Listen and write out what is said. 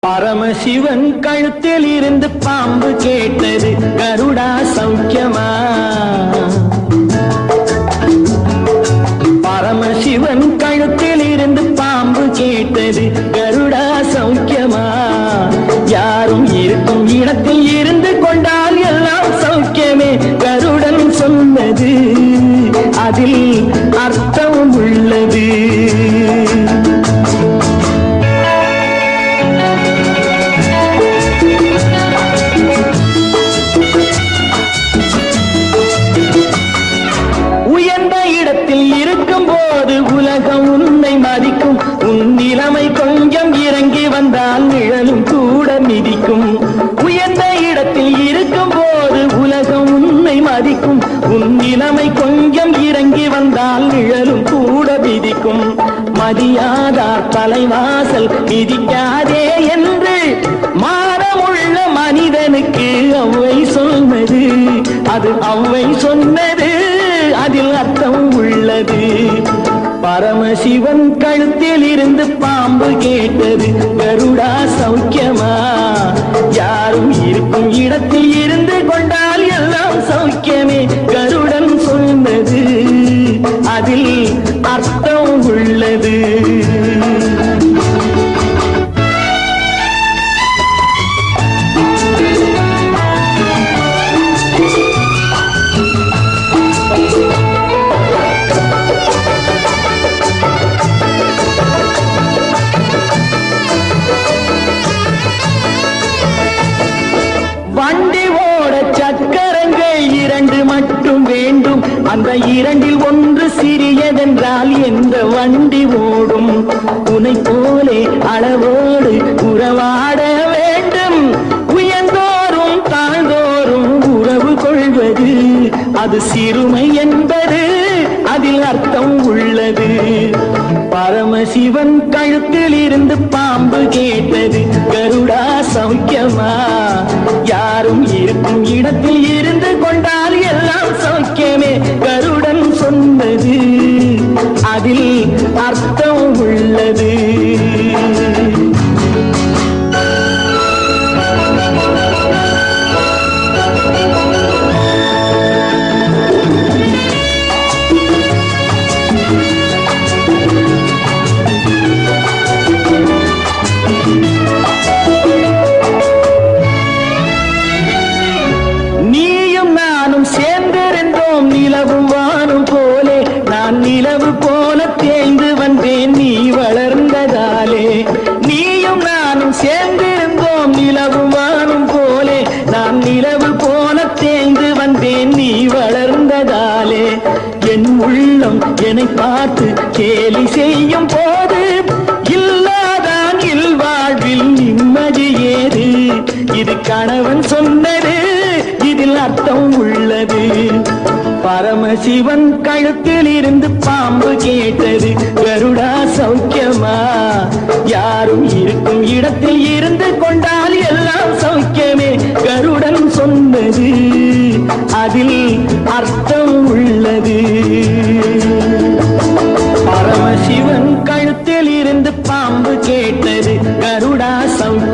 பரமசிவன் கழுத்தில் இருந்து பாம்பு கேட்டது, கருடா சௌக்கியமா? பரமசிவன் கழுத்தில் இருந்து பாம்பு கேட்டது, கருடா சௌக்கியமா? யாரும் இருக்கும் இடத்தில் இருந்து கொண்டால் எல்லாம் சௌக்கியமே, கருடன் சொன்னது அதில் அர்த்தம் உள்ளது. உலகம் உன்னை மதிக்கும், உன் நிலைமை கொஞ்சம் இறங்கி வந்தால் நிழலும் கூட மிதிக்கும். உயர்ந்த இடத்தில் இருக்கும் போது உலகம் உன்னை மதிக்கும், உன் நிலைமை கொஞ்சம் இறங்கி வந்தால் நிழலும் கூட மிதிக்கும். மதியாதார் தலைவாசல் மிதிக்காதே என்று மானமுள்ள மனிதனுக்கு அவ்வை சொன்னது, அது அவ்வை சொன்னது அதில் அர்த்தம் உள்ளது. பரமசிவன் கழுத்தில் இருந்து பாம்பு கேட்டது, கருடா சௌக்கியமா? யாரும் இருக்கும் இடத்தில் இருந்து கொண்டால் எல்லாம் சௌக்கியமே, கருடன் சொன்னது அதில் அர்த்தம் உள்ளது. வண்டி ஓட சக்கரங்கள் இரண்டு மட்டும் வேண்டும், அந்த இரண்டில் ஒன்று சிறியதென்றால் எந்த வண்டி ஓடும்? உன்னை போலே அளவோடு உறவாட வேண்டும், உயர்ந்தோறும் தாழ்ந்தோறும் உறவு கொள்வது அது சிறுமை என்பது அதில் அர்த்தம் உள்ளது. பரமசிவன் கழுத்தில் இருந்து பாம்பு கேட்டது, கருடா சௌக்கியமா? யாரும் இருக்கும் இடத்தில் இருந்து கொண்டால் எல்லாம் சௌக்கியமே, கருடன் சொன்னது அதில் அர்த்தம் உள்ளது. நிலவும் வானும் போலே நான் நிலவு போல தேய்ந்து வந்தேன் நீ வளர்ந்ததாலே. நீயும் நானும் சேர்ந்திருந்தோம் நிலவும் வானும் போலே, நான் நிலவு போல தேய்ந்து வந்தேன் நீ வளர்ந்ததாலே. என் உள்ளம் என்னை பார்த்து கேலி செய்யும் போது இல்லாதான் இல்வாழ்வில் நிம்மதி ஏது? இது கணவன் சொன்னது, இதில் அர்த்தம் உள்ளது. பரமசிவன் கழுத்தில் இருந்து பாம்பு கேட்டது, கருடா சௌக்கியமா? யாரும் இருக்கும் இடத்தில் இருந்து கொண்டால் எல்லாம் சௌக்கியமே, கருடன் சொன்னது அதில் அர்த்தம்